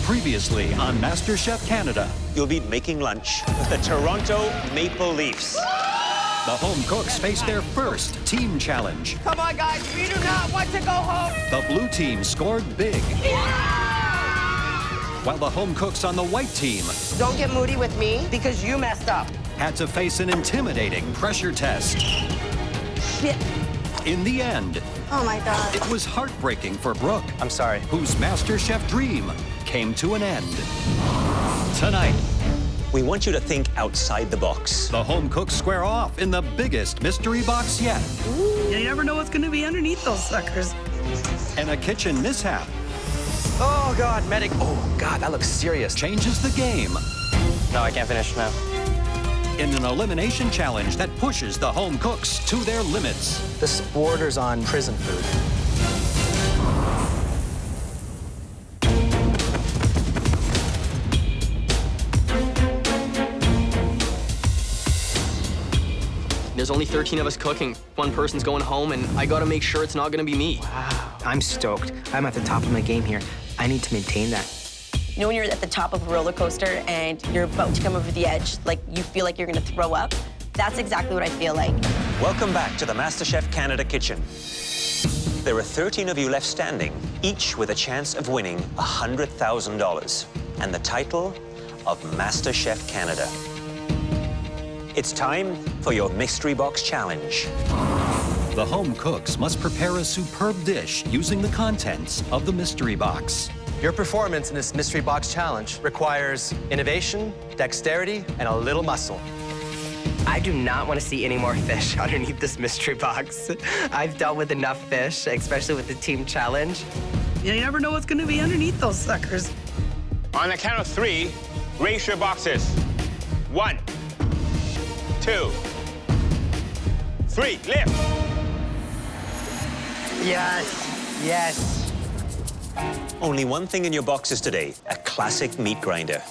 Previously on MasterChef Canada. You'll be making lunch with the Toronto Maple Leafs. The home cooks face their first team challenge. Come on, guys, we do not want to go home. The blue team scored big. While the home cooks on the white team Don't get moody with me because you messed up. had to face an intimidating pressure test. Shit. In the end, Oh my God. it was heartbreaking for Brooke, I'm sorry. whose MasterChef dream came to an end. Tonight, We want you to think outside the box. the home cooks square off in the biggest mystery box yet. You never know what's going to be underneath those suckers. And a kitchen mishap Oh, God, medic. Oh, God, that looks serious. changes the game No, I can't finish now. in an elimination challenge that pushes the home cooks to their limits. This borders on prison food. There's only 13 of us cooking. One person's going home, and I gotta make sure it's not gonna be me. I'm stoked. I'm at the top of my game here. I need to maintain that. You know when you're at the top of a roller coaster and you're about to come over the edge, like you feel like you're gonna throw up? That's exactly what I feel like. Welcome back to the MasterChef Canada kitchen. There are 13 of you left standing, each with a chance of winning $100,000 and the title of MasterChef Canada. It's time for your Mystery Box Challenge. The home cooks must prepare a superb dish using the contents of the mystery box. Your performance in this mystery box challenge requires innovation, dexterity, and a little muscle. I do not want to see any more fish underneath this mystery box. I've dealt with enough fish, especially with the team challenge. You never know what's going to be underneath those suckers. On the count of 3, raise your boxes. 1, 2, 3, lift. Yes, yes. Only one thing in your boxes today, a classic meat grinder.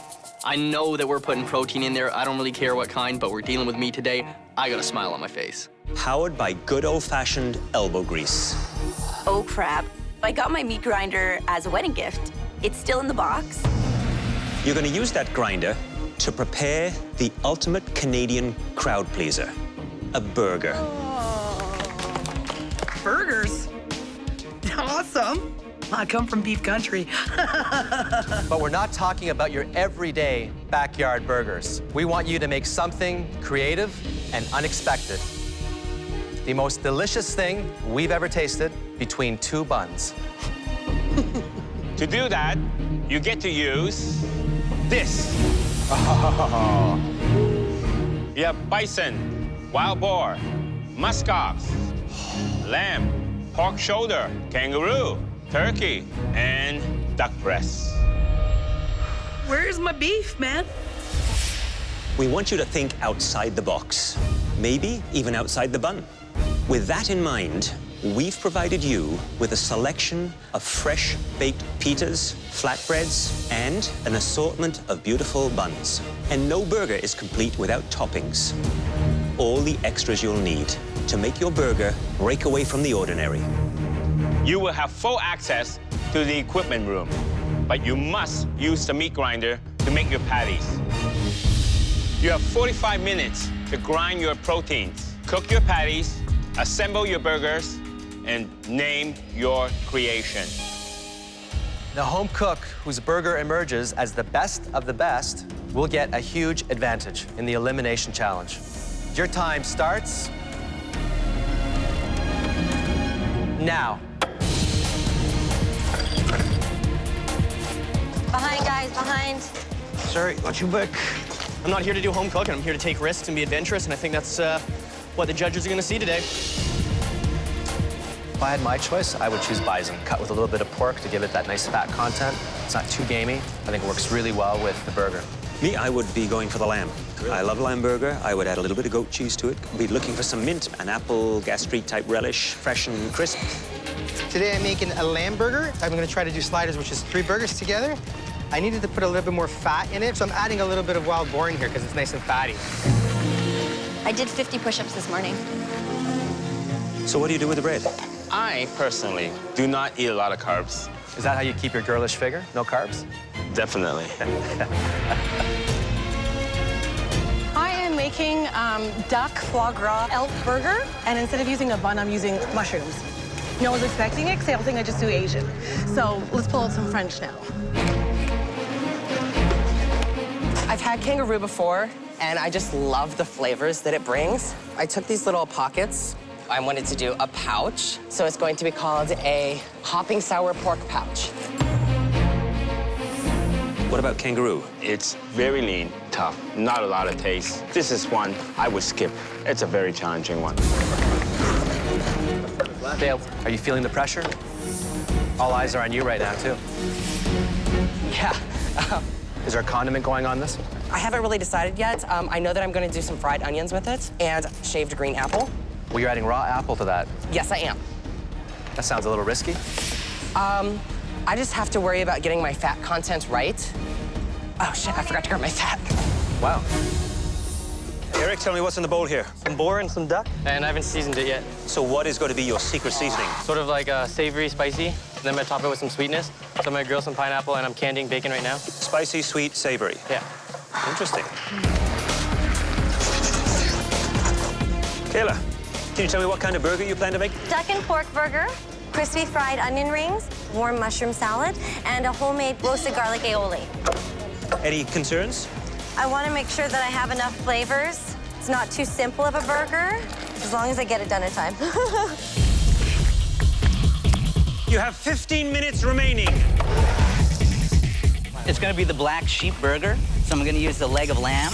I know that we're putting protein in there. I don't really care what kind, but we're dealing with meat today. I got a smile on my face. Powered by good old-fashioned elbow grease. Oh crap. I got my meat grinder as a wedding gift. It's still in the box. You're going to use that grinder to prepare the ultimate Canadian crowd pleaser, a burger. Burgers. Awesome. I come from beef country. But we're not talking about your everyday backyard burgers. We want you to make something creative and unexpected. The most delicious thing we've ever tasted between 2 buns. To do that, you get to use this. You have bison, wild boar, muskox, lamb, pork shoulder, kangaroo, turkey, and duck breast. Where's my beef, man? We want you to think outside the box, maybe even outside the bun. With that in mind, we've provided you with a selection of fresh baked pitas, flatbreads, and an assortment of beautiful buns. And no burger is complete without toppings. All the extras you'll need to make your burger break away from the ordinary. You will have full access to the equipment room, but you must use the meat grinder to make your patties. You have 45 minutes to grind your proteins, cook your patties, assemble your burgers, and name your creation. The home cook whose burger emerges as the best of the best will get a huge advantage in the elimination challenge. Your time starts now. Behind, guys, behind. Sorry, got you back. I'm not here to do home cooking. I'm here to take risks and be adventurous, and I think that's what the judges are gonna see today. If I had my choice, I would choose bison, cut with a little bit of pork to give it that nice fat content. It's not too gamey. I think it works really well with the burger. Me, I would be going for the lamb. I love lamb burger. I would add a little bit of goat cheese to it. Be looking for some mint, an apple gastrique type relish, fresh and crisp. Today I'm making a lamb burger. I'm gonna try to do sliders, which is 3 burgers together. I needed to put a little bit more fat in it, so I'm adding a little bit of wild boar in here because it's nice and fatty. I did 50 push-ups this morning. So what do you do with the bread? I personally do not eat a lot of carbs. Is that how you keep your girlish figure? No carbs? Definitely. I am making duck foie gras elk burger, and instead of using a bun, I'm using mushrooms. No one's expecting it, because they all think I just do Asian. So let's pull out some French now. I've had kangaroo before, and I just love the flavors that it brings. I took these little pockets. I wanted to do a pouch, so it's going to be called a hopping sour pork pouch. What about kangaroo? It's very lean, tough, not a lot of taste. This is one I would skip. It's a very challenging one. Dale, are you feeling the pressure? All eyes are on you right now, too. Yeah. Is there a condiment going on this? I haven't really decided yet. I know that I'm going to do some fried onions with it and shaved green apple. Well, you're adding raw apple to that. Yes, I am. That sounds a little risky. I just have to worry about getting my fat content right. Oh, shit, I forgot to grab my fat. Wow. Eric, tell me what's in the bowl here. Some boar and some duck, and I haven't seasoned it yet. So what is going to be your secret seasoning? Sort of like savory, spicy. Then I'm gonna top it with some sweetness. So I'm gonna grill some pineapple, and I'm candying bacon right now. Spicy, sweet, savory. Yeah. Interesting. Kayla, can you tell me what kind of burger you plan to make? Duck and pork burger, crispy fried onion rings, warm mushroom salad, and a homemade roasted garlic aioli. Any concerns? I want to make sure that I have enough flavors. It's not too simple of a burger, as long as I get it done in time. You have 15 minutes remaining. It's gonna be the black sheep burger, so I'm gonna use the leg of lamb.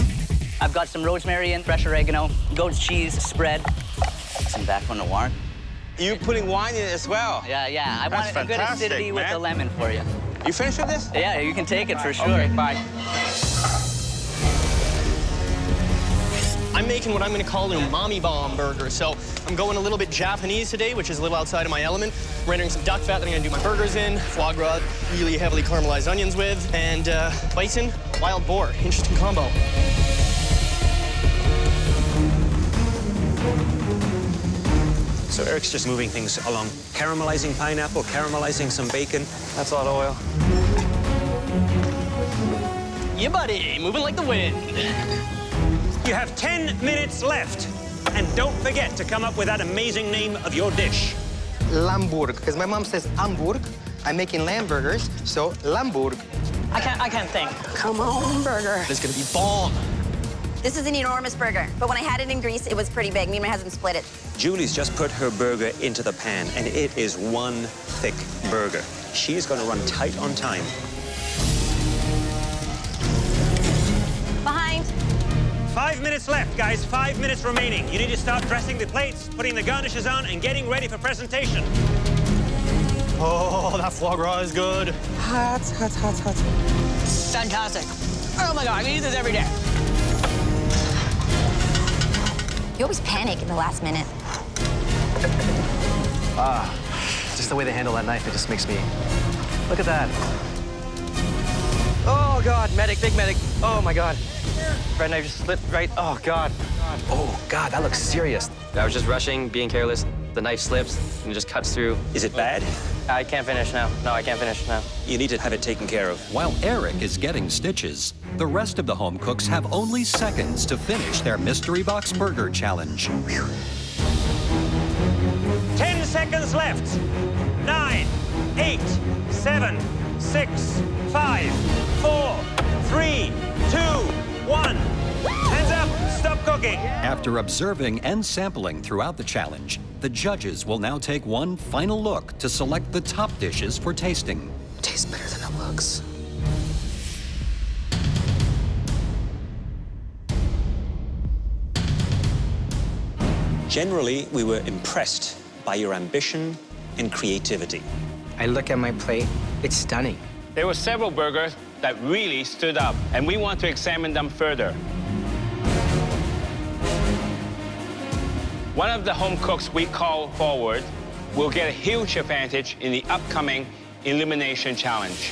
I've got some rosemary and fresh oregano, goat's cheese spread, some back on the wine. You're putting wine in it as well. Yeah. I want a good fantastic, acidity with man. the lemon for you. You finished with this? Yeah, you can take it for sure. Okay, bye. I'm making what I'm gonna call an umami bomb burger. So I'm going a little bit Japanese today, which is a little outside of my element. Rendering some duck fat that I'm gonna do my burgers in, foie gras, really heavily caramelized onions with, and bison, wild boar. Interesting combo. So Eric's just moving things along. Caramelizing pineapple, caramelizing some bacon. That's a lot of oil. Yeah, buddy, moving like the wind. You have 10 minutes left. And don't forget to come up with that amazing name of your dish. Lamburg, because my mom says Hamburg. I'm making lamb burgers, so Lamburg. I can't think. Come on, burger. This is gonna be bomb. This is an enormous burger, but when I had it in Greece, it was pretty big. Me and my husband split it. Julie's just put her burger into the pan, and it is one thick burger. She's going to run tight on time. Behind. 5 minutes left, guys. 5 minutes remaining. You need to start dressing the plates, putting the garnishes on, and getting ready for presentation. Oh, that foie gras is good. Hot. Fantastic. Oh my God, I eat this every day. You always panic in the last minute. Just the way they handle that knife, it just makes me... Look at that. Oh, God, medic, big medic. Oh, my God. Red knife just slipped right. Oh, God. Oh, God, that looks serious. I was just rushing, being careless. The knife slips and it just cuts through. Is it bad? I can't finish now. No, I can't finish now. You need to have it taken care of. While Eric is getting stitches, the rest of the home cooks have only seconds to finish their mystery box burger challenge. 10 seconds left. 9, 8, 7, 6, 5, 4, 3, 2, 1. Hands up, stop cooking. After observing and sampling throughout the challenge, the judges will now take one final look to select the top dishes for tasting. Tastes better than it looks. Generally, we were impressed by your ambition and creativity. I look at my plate, it's stunning. There were several burgers that really stood up, and we want to examine them further. One of the home cooks we call forward will get a huge advantage in the upcoming Elimination Challenge.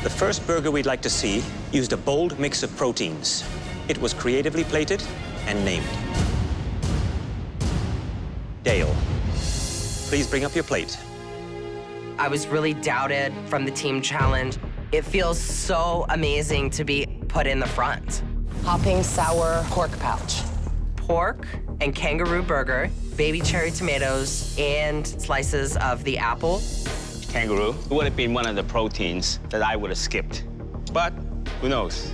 The first burger we'd like to see used a bold mix of proteins. It was creatively plated and named. Dale, please bring up your plate. I was really doubted from the team challenge. It feels so amazing to be put in the front. Hopping sour pork pouch. Pork and kangaroo burger, baby cherry tomatoes, and slices of the apple. Kangaroo would have been one of the proteins that I would have skipped. But who knows?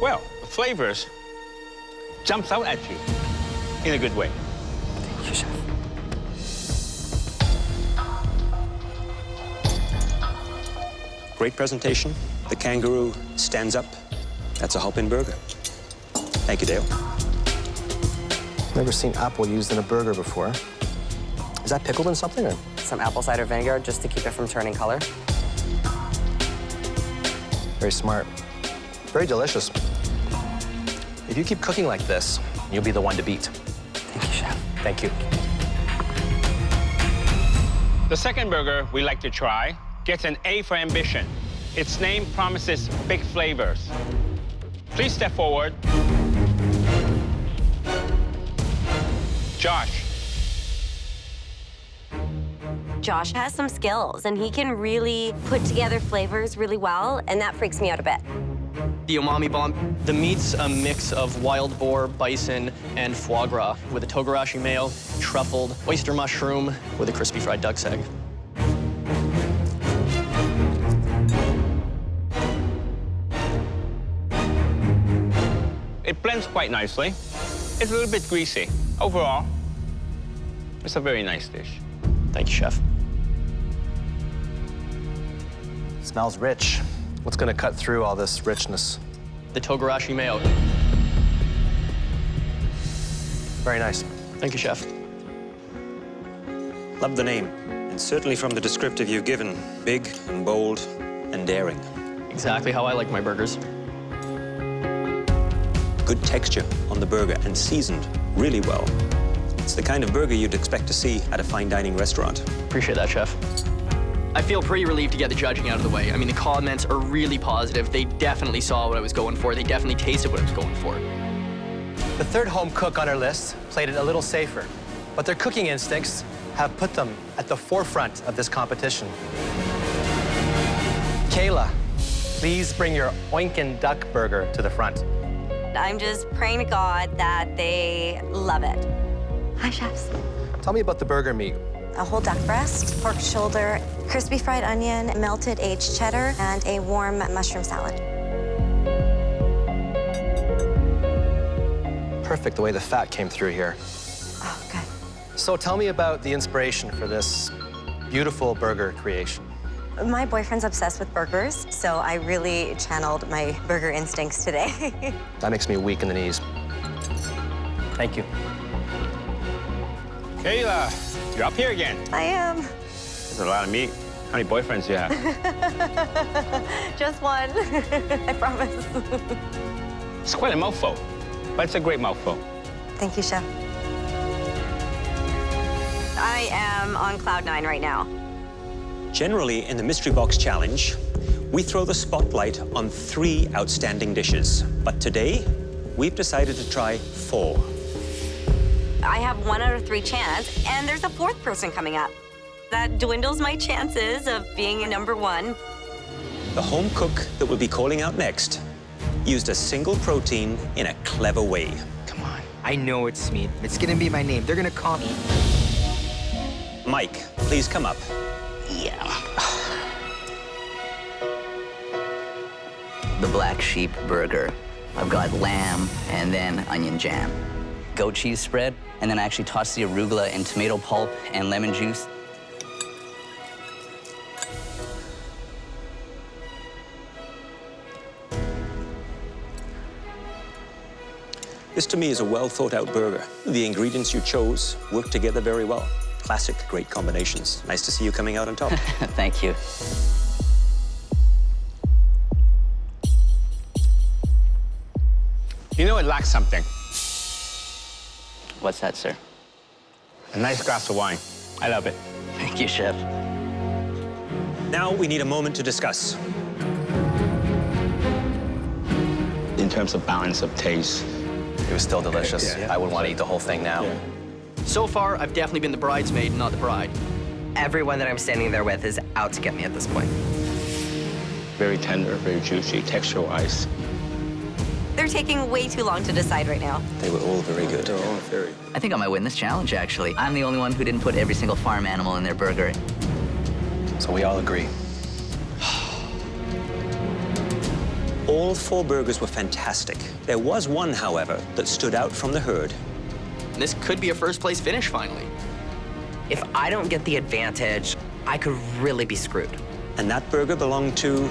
Well, the flavors jumps out at you in a good way. Thank you, Chef. Great presentation. The kangaroo stands up. That's a hop-in burger. Thank you, Dale. Never seen apple used in a burger before. Is that pickled in something, or? Some apple cider vinegar just to keep it from turning color. Very smart. Very delicious. If you keep cooking like this, you'll be the one to beat. Thank you, Chef. Thank you. The second burger we like to try gets an A for ambition. Its name promises big flavors. Please step forward. Josh. Josh has some skills, and he can really put together flavors really well, and that freaks me out a bit. The umami bomb. The meat's a mix of wild boar, bison, and foie gras with a togarashi mayo, truffled oyster mushroom with a crispy fried duck's egg. It blends quite nicely. It's a little bit greasy. Overall, it's a very nice dish. Thank you, Chef. Smells rich. What's gonna cut through all this richness? The togarashi mayo. Very nice. Thank you, Chef. Love the name, and certainly from the descriptive you've given, big and bold and daring. Exactly how I like my burgers. Good texture on the burger and seasoned really well. It's the kind of burger you'd expect to see at a fine dining restaurant. Appreciate that, Chef. I feel pretty relieved to get the judging out of the way. I mean, the comments are really positive. They definitely saw what I was going for. They definitely tasted what I was going for. The third home cook on our list played it a little safer, but their cooking instincts have put them at the forefront of this competition. Kayla, please bring your oinkin' duck burger to the front. I'm just praying to God that they love it. Hi, chefs. Tell me about the burger meat. A whole duck breast, pork shoulder, crispy fried onion, melted aged cheddar, and a warm mushroom salad. Perfect, the way the fat came through here. Oh, good. So tell me about the inspiration for this beautiful burger creation. My boyfriend's obsessed with burgers, so I really channeled my burger instincts today. That makes me weak in the knees. Thank you. Kayla, you're up here again. I am. There's a lot of meat. How many boyfriends do you have? Just one, I promise. It's quite a mouthful, but it's a great mouthful. Thank you, Chef. I am on cloud 9 right now. Generally, in the Mystery Box Challenge, we throw the spotlight on 3 outstanding dishes. But today, we've decided to try 4. I have 1 out of 3 chance, and there's a 4th person coming up. That dwindles my chances of being a #1. The home cook that we'll be calling out next used a single protein in a clever way. Come on. I know it's me. It's gonna be my name. They're gonna call me. Mike, please come up. Yeah. The black sheep burger. I've got lamb and then onion jam. Goat cheese spread, and then I actually toss the arugula in tomato pulp and lemon juice. This, to me, is a well-thought-out burger. The ingredients you chose work together very well. Classic, great combinations. Nice to see you coming out on top. Thank you. You know it lacks something. What's that, sir? A nice glass of wine. I love it. Thank you, Chef. Now we need a moment to discuss. In terms of balance of taste. It was still delicious. I would want to eat the whole thing now. So far, I've definitely been the bridesmaid, not the bride. Everyone that I'm standing there with is out to get me at this point. Very tender, very juicy, texture-wise. They're taking way too long to decide right now. They were all very good. They're all very. I think I might win this challenge, actually. I'm the only one who didn't put every single farm animal in their burger. So we all agree. All 4 burgers were fantastic. There was one, however, that stood out from the herd. This could be a first-place finish, finally. If I don't get the advantage, I could really be screwed. And that burger belonged to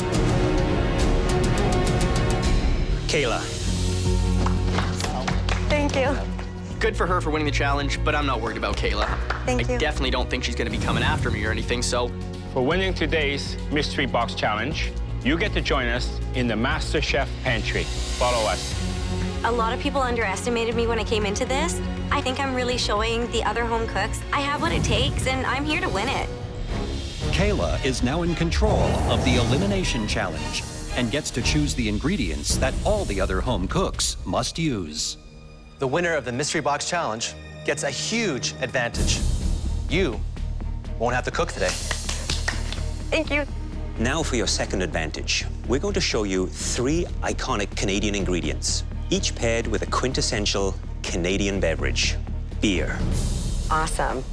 Kayla. Thank you. Good for her for winning the challenge, but I'm not worried about Kayla. Thank I you. definitely don't think she's going to be coming after me or anything, so... For winning today's Mystery Box Challenge, you get to join us in the MasterChef Pantry. Follow us. A lot of people underestimated me when I came into this. I think I'm really showing the other home cooks I have what it takes, and I'm here to win it. Kayla is now in control of the Elimination Challenge and gets to choose the ingredients that all the other home cooks must use. The winner of the Mystery Box Challenge gets a huge advantage. You won't have to cook today. Thank you. Now for your second advantage. We're going to show you 3 iconic Canadian ingredients, each paired with a quintessential Canadian beverage, beer. Awesome.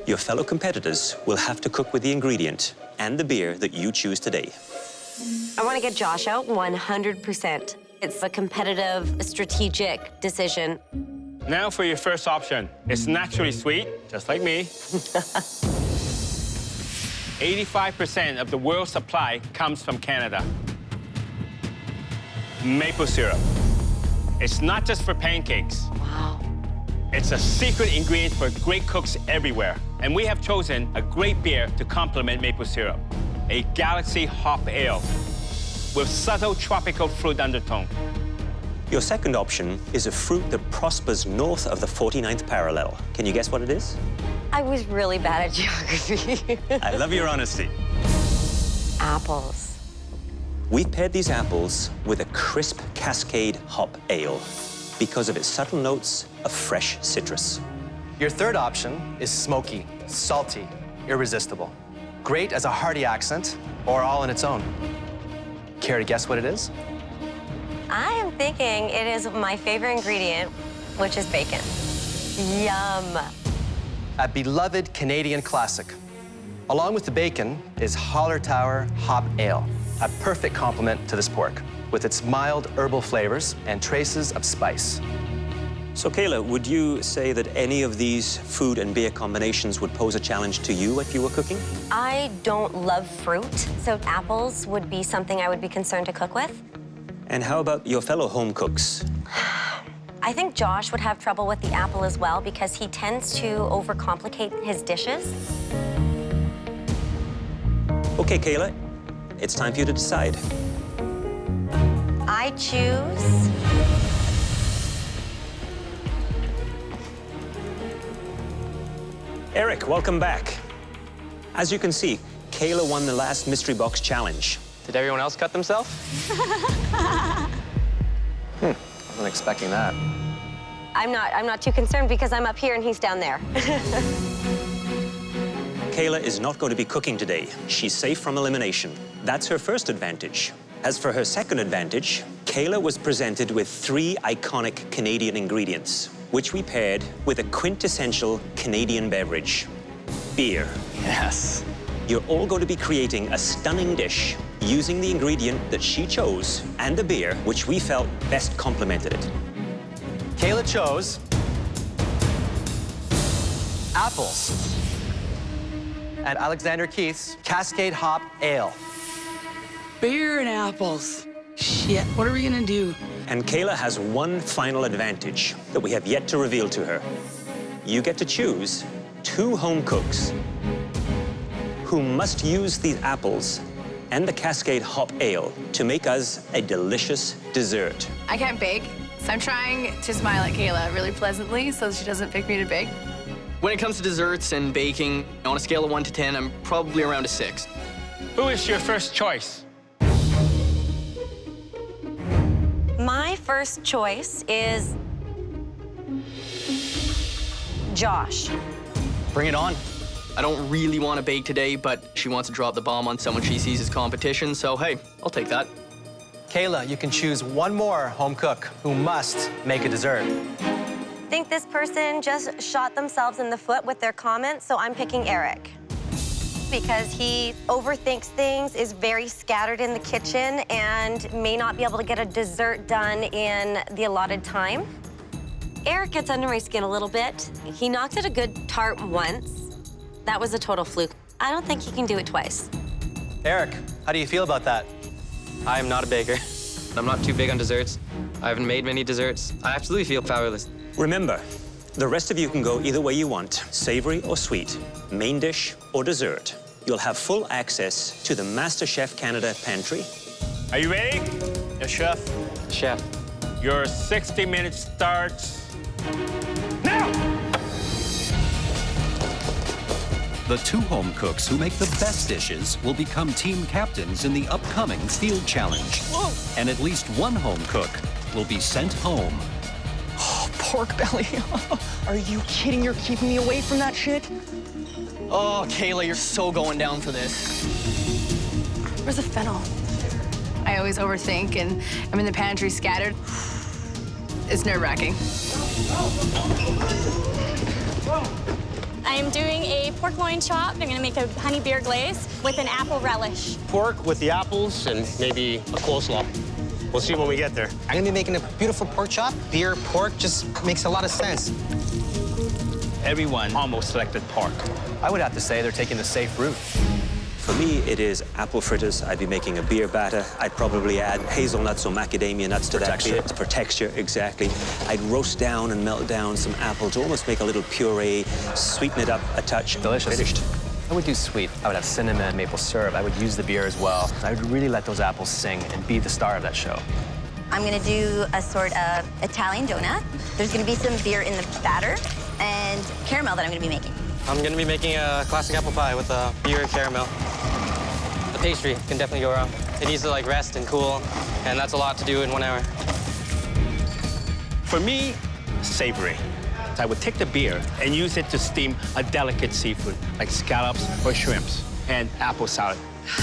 Your fellow competitors will have to cook with the ingredient and the beer that you choose today. I want to get Josh out 100%. It's a competitive, strategic decision. Now for your first option. It's naturally sweet, just like me. 85% of the world's supply comes from Canada. Maple syrup. It's not just for pancakes. Wow. It's a secret ingredient for great cooks everywhere. And we have chosen a great beer to complement maple syrup. A Galaxy Hop Ale with subtle tropical fruit undertone. Your second option is a fruit that prospers north of the 49th parallel. Can you guess what it is? I was really bad at geography. I love your honesty. Apples. We've paired these apples with a crisp Cascade Hop Ale because of its subtle notes of fresh citrus. Your third option is smoky, salty, irresistible. Great as a hearty accent or all on its own. Care to guess what it is? I am thinking it is my favorite ingredient, which is bacon. Yum. A beloved Canadian classic. Along with the bacon is Holler Tower Hop Ale, a perfect complement to this pork, with its mild herbal flavors and traces of spice. So, Kayla, would you say that any of these food and beer combinations would pose a challenge to you if you were cooking? I don't love fruit, so apples would be something I would be concerned to cook with. And how about your fellow home cooks? I think Josh would have trouble with the apple as well because he tends to overcomplicate his dishes. Okay, Kayla, it's time for you to decide. I choose... Eric, welcome back. As you can see, Kayla won the last Mystery Box Challenge. Did everyone else cut themselves? Wasn't expecting that. I'm not too concerned because I'm up here and he's down there. Kayla is not going to be cooking today. She's safe from elimination. That's her first advantage. As for her second advantage, Kayla was presented with 3 iconic Canadian ingredients, which we paired with a quintessential Canadian beverage, beer. Yes. You're all going to be creating a stunning dish using the ingredient that she chose and the beer which we felt best complemented it. Kayla chose apples and Alexander Keith's Cascade Hop Ale. Beer and apples. Shit, what are we gonna do? And Kayla has one final advantage that we have yet to reveal to her. You get to choose 2 home cooks who must use these apples and the Cascade Hop Ale to make us a delicious dessert. I can't bake, so I'm trying to smile at Kayla really pleasantly so she doesn't pick me to bake. When it comes to desserts and baking, on a scale of 1 to 10, I'm probably around a 6. Who is your first choice? My first choice is Josh. Bring it on. I don't really want to bake today, but she wants to drop the bomb on someone she sees as competition, so hey, I'll take that. Kayla, you can choose one more home cook who must make a dessert. I think this person just shot themselves in the foot with their comments, so I'm picking Eric. Because he overthinks things, is very scattered in the kitchen, and may not be able to get a dessert done in the allotted time. Eric gets under my skin a little bit. He knocked out a good tart once. That was a total fluke. I don't think he can do it twice. Eric, how do you feel about that? I am not a baker. I'm not too big on desserts. I haven't made many desserts. I absolutely feel powerless. Remember, the rest of you can go either way you want, savory or sweet, main dish or dessert. You'll have full access to the MasterChef Canada pantry. Are you ready? Yes, chef. Chef. Your 60 minutes starts now! The 2 home cooks who make the best dishes will become team captains in the upcoming field challenge. Whoa. And at least 1 home cook will be sent home. Oh, pork belly. Are you kidding? You're keeping me away from that shit? Oh, Kayla, you're so going down for this. Where's the fennel? I always overthink, and I'm in the pantry scattered. It's nerve-wracking. I'm doing a pork loin chop. I'm gonna make a honey beer glaze with an apple relish. Pork with the apples and maybe a coleslaw. We'll see when we get there. I'm gonna be making a beautiful pork chop. Beer, pork, just makes a lot of sense. Everyone almost selected pork. I would have to say they're taking the safe route. For me, it is apple fritters. I'd be making a beer batter. I'd probably add hazelnuts or macadamia nuts to that beer. For texture, exactly. I'd roast down and melt down some apple to almost make a little puree, sweeten it up a touch. Delicious. Finished. I would do sweet. I would have cinnamon, maple syrup. I would use the beer as well. I would really let those apples sing and be the star of that show. I'm gonna do a sort of Italian donut. There's gonna be some beer in the batter and caramel that I'm gonna be making. I'm gonna be making a classic apple pie with beer and caramel. The pastry can definitely go wrong. It needs to like rest and cool, and that's a lot to do in 1 hour. For me, savory. I would take the beer and use it to steam a delicate seafood, like scallops or shrimps, and apple salad.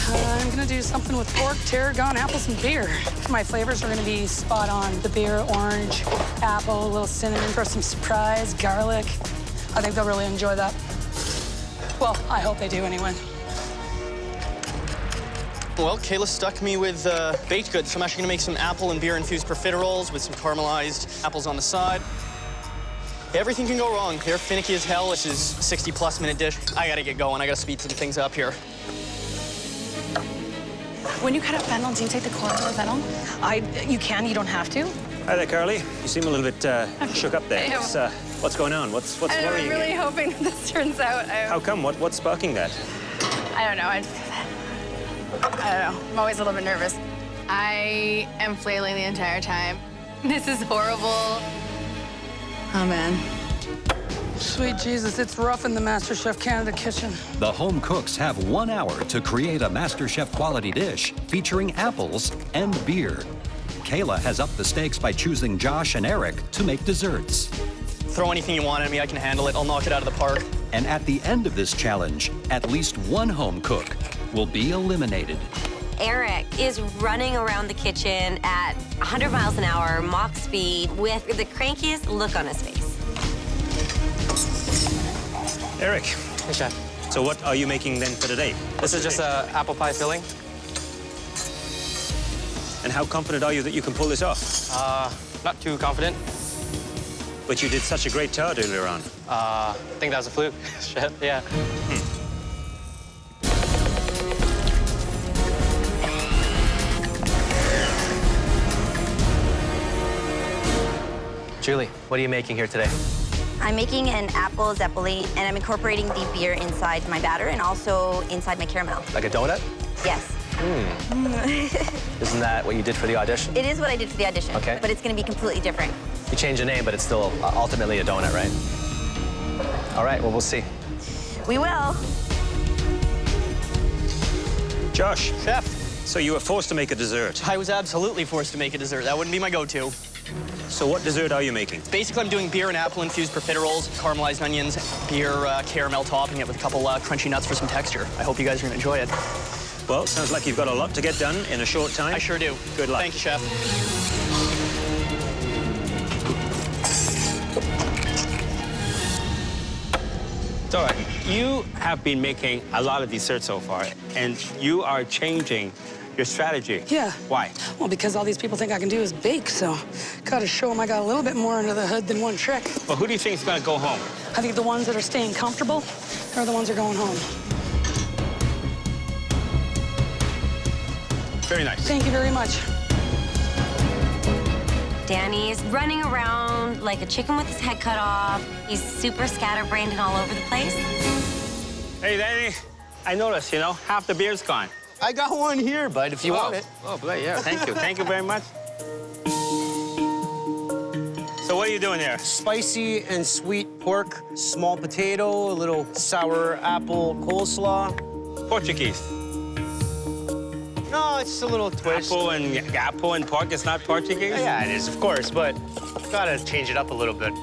I'm gonna do something with pork, tarragon, apples, and beer. My flavors are gonna be spot on. The beer, orange, apple, a little cinnamon for some surprise, garlic. I think they'll really enjoy that. Well, I hope they do anyway. Well, Kayla stuck me with baked goods, so I'm actually gonna make some apple and beer-infused profiteroles with some caramelized apples on the side. Everything can go wrong. They're finicky as hell. This is a 60-plus minute dish. I gotta get going. I gotta speed some things up here. When you cut up fennel, do you take the core of the fennel? You can, you don't have to. Hi there, Carly. You seem a little bit shook up there. What's going on? What's worrying you? I'm really hoping that this turns out. How come? What's sparking that? I don't know. I don't know. I'm always a little bit nervous. I am flailing the entire time. This is horrible. Oh, man. Sweet Jesus, it's rough in the MasterChef Canada kitchen. The home cooks have 1 hour to create a MasterChef quality dish featuring apples and beer. Kayla has upped the stakes by choosing Josh and Eric to make desserts. Throw anything you want at me, I can handle it. I'll knock it out of the park. And at the end of this challenge, at least 1 home cook will be eliminated. Eric is running around the kitchen at 100 miles an hour, Mach speed, with the crankiest look on his face. Eric. Hey, Chef. So what are you making then for today? This is just apple pie filling. And how confident are you that you can pull this off? Not too confident. But you did such a great tart earlier on. I think that was a fluke, Chef, yeah. Julie, what are you making here today? I'm making an apple zeppoli, and I'm incorporating the beer inside my batter and also inside my caramel. Like a donut? Yes. Isn't that what you did for the audition? It is what I did for the audition, Okay. But it's going to be completely different. You change the name, but it's still ultimately a donut, right? All right, well, we'll see. We will. Josh. Chef. So you were forced to make a dessert. I was absolutely forced to make a dessert. That wouldn't be my go-to. So what dessert are you making? Basically, I'm doing beer and apple-infused profiteroles, caramelized onions, beer caramel, topping it with a couple crunchy nuts for some texture. I hope you guys are gonna enjoy it. Well, sounds like you've got a lot to get done in a short time. I sure do. Good luck. Thank you, Chef. Dora, you have been making a lot of desserts so far, and you are changing your strategy. Yeah. Why? Well, because all these people think I can do is bake, so gotta show them I got a little bit more under the hood than one trick. Well, who do you think is going to go home? I think the ones that are staying comfortable are the ones that are going home. Very nice. Thank you very much. Danny's running around like a chicken with his head cut off. He's super scatterbrained and all over the place. Hey, Danny, I noticed, you know, half the beer's gone. I got one here, bud, if you want it. Oh, yeah, thank you. Thank you very much. So what are you doing there? Spicy and sweet pork, small potato, a little sour apple coleslaw. Portuguese. No, it's a little twist. Apple and pork is not Portuguese? Yeah, it is, of course, but gotta change it up a little bit.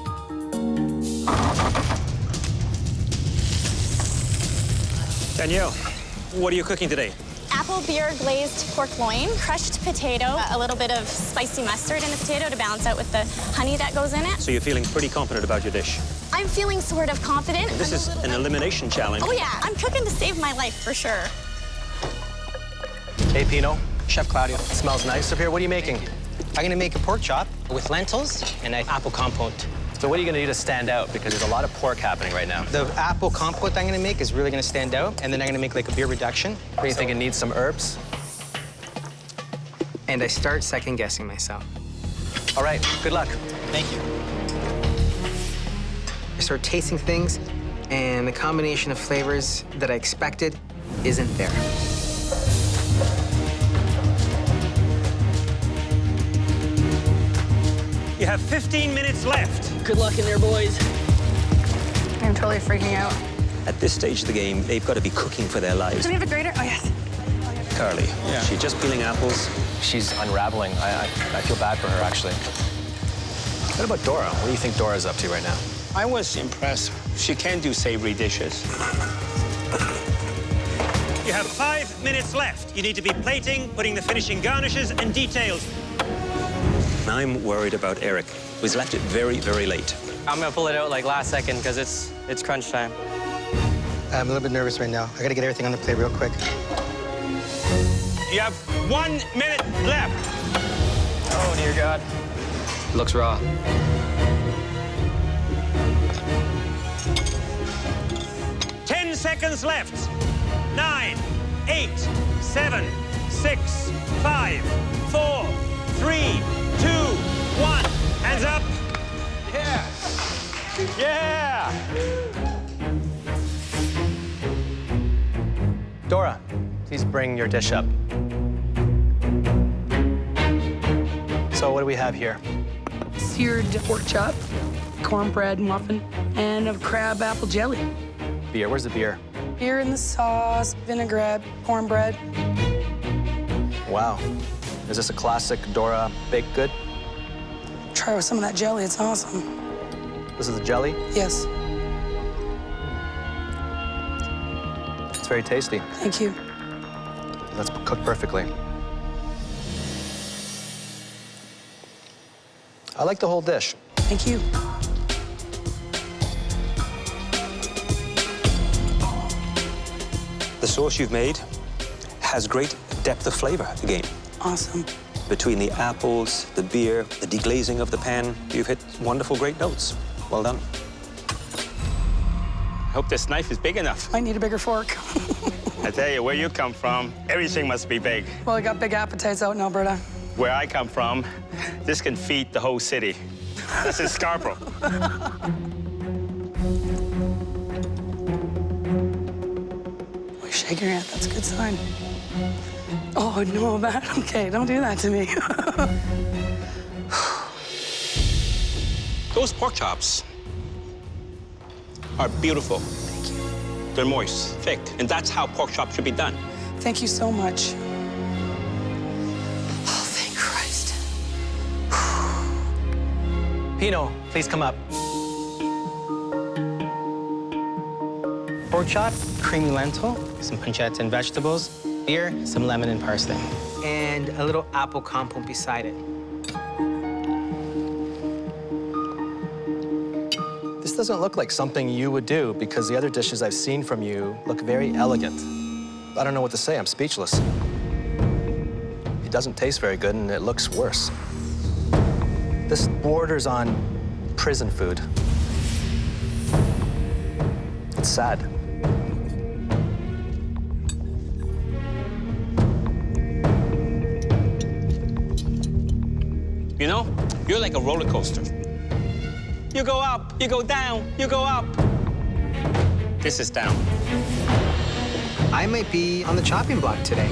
Danielle, what are you cooking today? Apple beer glazed pork loin, crushed potato, a little bit of spicy mustard in the potato to balance out with the honey that goes in it. So you're feeling pretty confident about your dish? I'm feeling sort of confident. This is an elimination challenge. Oh yeah, I'm cooking to save my life for sure. Hey, Pino. Chef Claudio. It smells nice up here. What are you making? I'm gonna make a pork chop with lentils and an apple compote. So what are you gonna do to stand out? Because there's a lot of pork happening right now. The apple compote I'm gonna make is really gonna stand out, and then I'm gonna make like a beer reduction. What do you think it needs? Some herbs? And I start second-guessing myself. All right, good luck. Thank you. I start tasting things, and the combination of flavors that I expected isn't there. You have 15 minutes left. Good luck in there, boys. I'm totally freaking out. At this stage of the game, they've got to be cooking for their lives. Do we have a grater? Oh, yes. Carly, she's just peeling apples. She's unraveling. I feel bad for her, actually. What about Dora? What do you think Dora's up to right now? I was impressed. She can do savory dishes. You have 5 minutes left. You need to be plating, putting the finishing garnishes and details. I'm worried about Eric, who's left it very, very late. I'm gonna pull it out like last second because it's crunch time. I'm a little bit nervous right now. I gotta get everything on the plate real quick. You have 1 minute left. Oh, dear God. Looks raw. Ten seconds left. 9, 8, 7, 6, 5, 4, 3, 2, 1. Hands up. Yeah. Yeah. Dora, please bring your dish up. So what do we have here? Seared pork chop, cornbread muffin, and a crab apple jelly. Beer. Where's the beer? Beer in the sauce, vinaigrette, cornbread. Wow. Is this a classic Dora baked good? Try with some of that jelly, it's awesome. This is the jelly? Yes. It's very tasty. Thank you. That's cooked perfectly. I like the whole dish. Thank you. The sauce you've made has great depth of flavor again. Awesome. Between the apples, the beer, the deglazing of the pan, you've hit wonderful, great notes. Well done. I hope this knife is big enough. Might need a bigger fork. I tell you, where you come from, everything must be big. Well, I got big appetites out in Alberta. Where I come from, this can feed the whole city. That's in Scarborough. You're shaking your head, that's a good sign. Oh, no, that, okay, don't do that to me. Those pork chops are beautiful. Thank you. They're moist, thick, and that's how pork chops should be done. Thank you so much. Pino, please come up. Pork chop, creamy lentil, some pancetta and vegetables, beer, some lemon and parsley, and a little apple compote beside it. This doesn't look like something you would do because the other dishes I've seen from you look very elegant. I don't know what to say, I'm speechless. It doesn't taste very good and it looks worse. This borders on prison food. It's sad. You know, you're like a roller coaster. You go up, you go down, you go up. This is down. I might be on the chopping block today.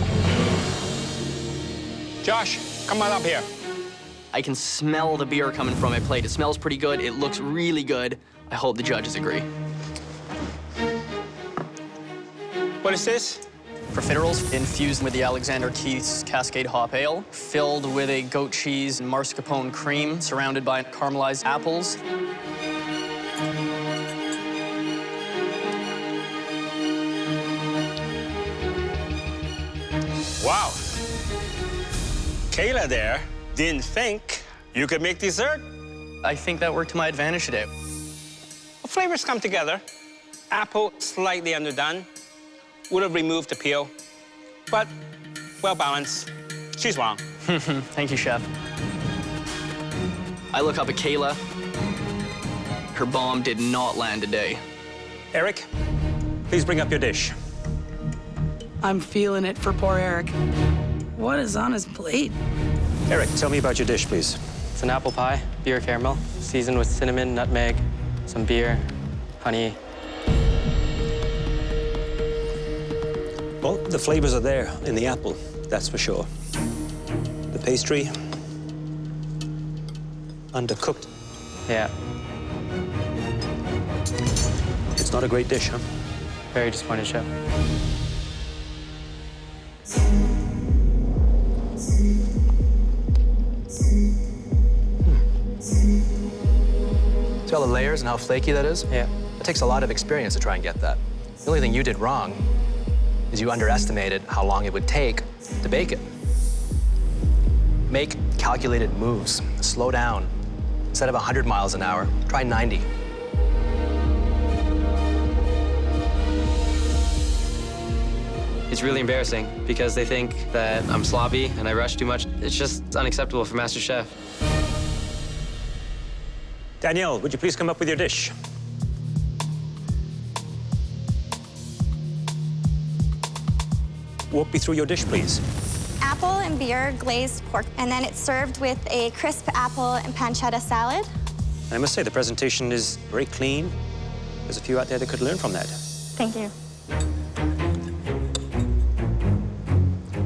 Josh, come on up here. I can smell the beer coming from my plate. It smells pretty good. It looks really good. I hope the judges agree. What is this? Profiteroles infused with the Alexander Keith's Cascade Hop Ale, filled with a goat cheese and mascarpone cream, surrounded by caramelized apples. Wow. Kayla there didn't think you could make dessert. I think that worked to my advantage today. Well, flavors come together. Apple slightly underdone. Would have removed the peel, but well balanced. She's wrong. Thank you, Chef. I look up at Kayla. Her bomb did not land today. Eric, please bring up your dish. I'm feeling it for poor Eric. What is on his plate? Eric, tell me about your dish, please. It's an apple pie, beer caramel, seasoned with cinnamon, nutmeg, some beer, honey. Well, the flavors are there in the apple, that's for sure. The pastry, undercooked. Yeah. It's not a great dish, huh? Very disappointed, Chef. See all the layers and how flaky that is? Yeah. It takes a lot of experience to try and get that. The only thing you did wrong is you underestimated how long it would take to bake it. Make calculated moves. Slow down. Instead of 100 miles an hour, try 90. It's really embarrassing because they think that I'm sloppy and I rush too much. It's just unacceptable for MasterChef. Danielle, would you please come up with your dish? Walk me through your dish, please. Apple and beer glazed pork, and then it's served with a crisp apple and pancetta salad. I must say, the presentation is very clean. There's a few out there that could learn from that. Thank you.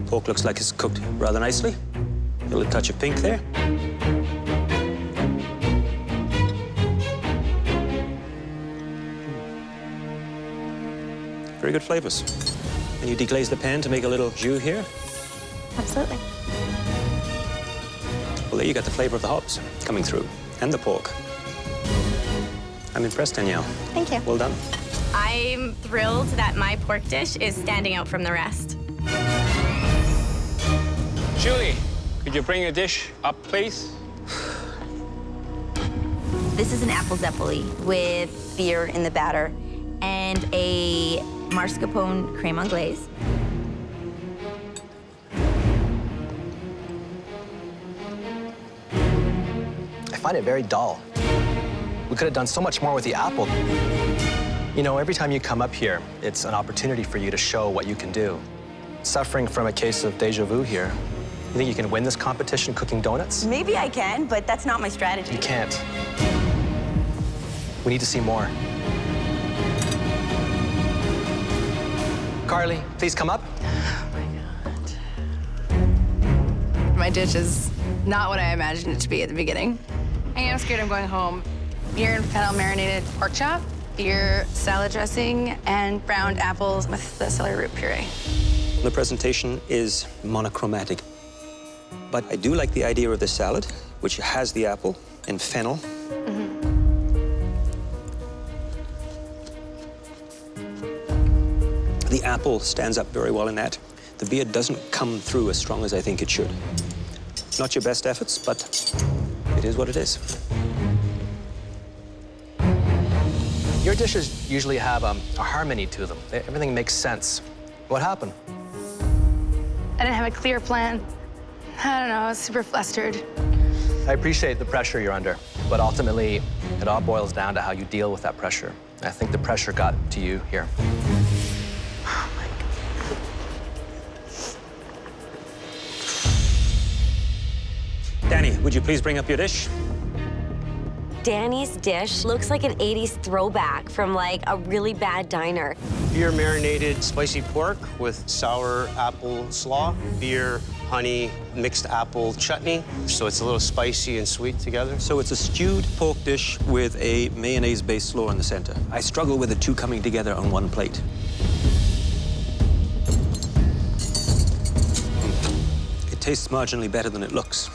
Pork looks like it's cooked rather nicely. A little touch of pink there. Very good flavors. And you deglaze the pan to make a little jus here. Absolutely. Well, there you got the flavor of the hops coming through, and the pork. I'm impressed, Danielle. Thank you. Well done. I'm thrilled that my pork dish is standing out from the rest. Julie, could you bring your dish up, please? This is an apple zeppoli with beer in the batter and a mascarpone creme anglaise. I find it very dull. We could have done so much more with the apple. You know, every time you come up here, it's an opportunity for you to show what you can do. Suffering from a case of deja vu here. You think you can win this competition cooking donuts? Maybe I can, but that's not my strategy. You can't. We need to see more. Carly, please come up. My dish is not what I imagined it to be at the beginning. I am scared I'm going home. Beer and fennel marinated pork chop, beer salad dressing, and browned apples with the celery root puree. The presentation is monochromatic. But I do like the idea of the salad, which has the apple and fennel apple stands up very well in that. The beer doesn't come through as strong as I think it should. Not your best efforts, but it is what it is. Your dishes usually have a harmony to them. Everything makes sense. What happened? I didn't have a clear plan. I don't know, I was super flustered. I appreciate the pressure you're under, but ultimately, it all boils down to how you deal with that pressure. I think the pressure got to you here. Danny, would you please bring up your dish? Danny's dish looks like an 80s throwback from like a really bad diner. Beer marinated spicy pork with sour apple slaw, beer, honey, mixed apple chutney. So it's a little spicy and sweet together. So it's a stewed pork dish with a mayonnaise-based slaw in the center. I struggle with the two coming together on one plate. It tastes marginally better than it looks.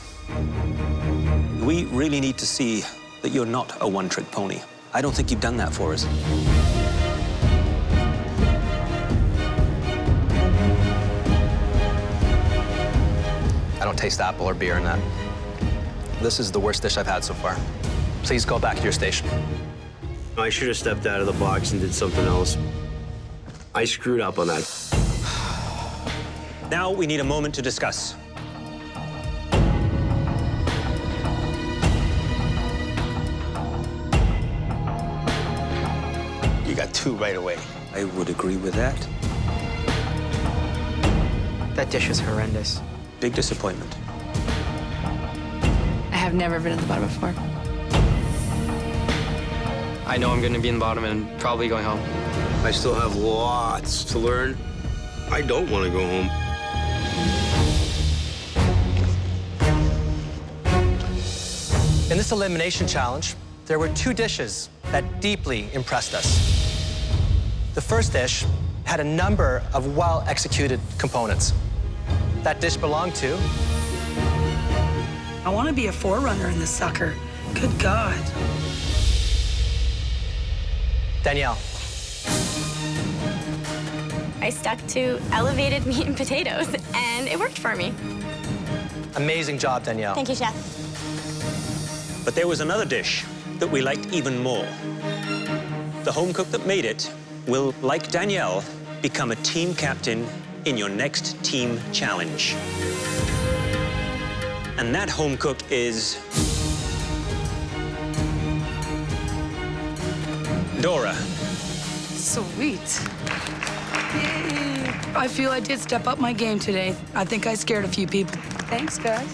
We really need to see that you're not a one-trick pony. I don't think you've done that for us. I don't taste apple or beer in that. This is the worst dish I've had so far. Please go back to your station. I should have stepped out of the box and did something else. I screwed up on that. Now we need a moment to discuss. You got two right away. I would agree with that. That dish was horrendous. Big disappointment. I have never been at the bottom before. I know I'm going to be in the bottom and probably going home. I still have lots to learn. I don't want to go home. In this elimination challenge, there were two dishes that deeply impressed us. The first dish had a number of well-executed components. That dish belonged to... I want to be a forerunner in this sucker. Good God. Danielle. I stuck to elevated meat and potatoes, and it worked for me. Amazing job, Danielle. Thank you, Chef. But there was another dish that we liked even more. The home cook that made it will, like Danielle, become a team captain in your next team challenge. And that home cook is... Dora. Sweet. Yay. I feel I did step up my game today. I think I scared a few people. Thanks, guys.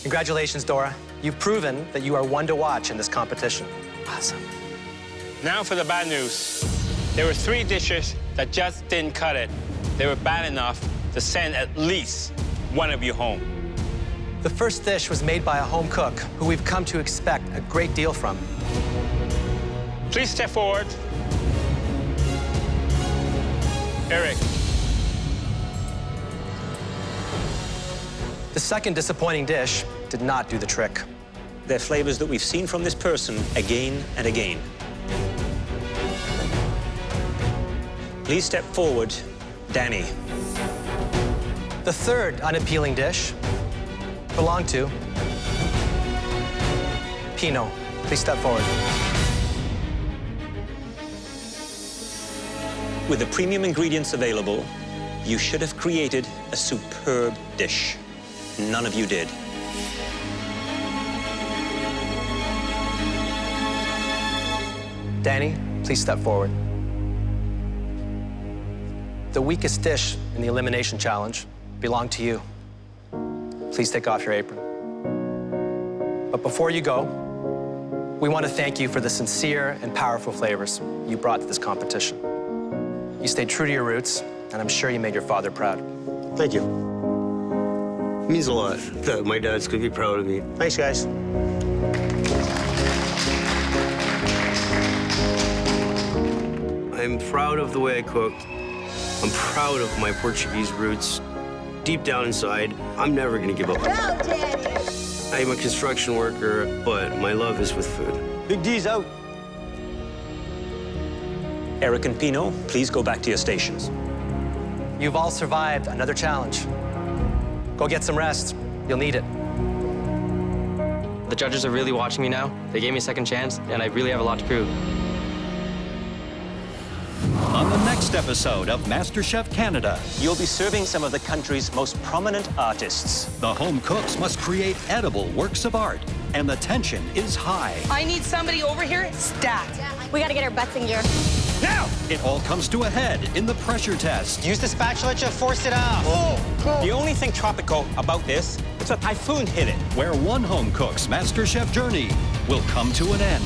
Congratulations, Dora. You've proven that you are one to watch in this competition. Awesome. Now for the bad news. There were 3 dishes that just didn't cut it. They were bad enough to send at least one of you home. The first dish was made by a home cook who we've come to expect a great deal from. Please step forward. Eric. The second disappointing dish did not do the trick. They're flavors that we've seen from this person again and again. Please step forward, Danny. The third unappealing dish belonged to Pino. Please step forward. With the premium ingredients available, you should have created a superb dish. None of you did. Danny, please step forward. The weakest dish in the elimination challenge belonged to you. Please take off your apron. But before you go, we want to thank you for the sincere and powerful flavors you brought to this competition. You stayed true to your roots, and I'm sure you made your father proud. Thank you. It means a lot that my dad's gonna be proud of me. Thanks, guys. I'm proud of the way I cooked. I'm proud of my Portuguese roots. Deep down inside, I'm never gonna give up. I'm a construction worker, but my love is with food. Big D's out. Eric and Pino, please go back to your stations. You've all survived another challenge. Go get some rest. You'll need it. The judges are really watching me now. They gave me a second chance, and I really have a lot to prove. On the next episode of MasterChef Canada, you'll be serving some of the country's most prominent artists. The home cooks must create edible works of art, and the tension is high. I need somebody over here stat. We gotta get our butts in gear. Now! It all comes to a head in the pressure test. Use the spatula to force it out. The only thing tropical about this is a typhoon hit it. Where one home cook's MasterChef journey will come to an end.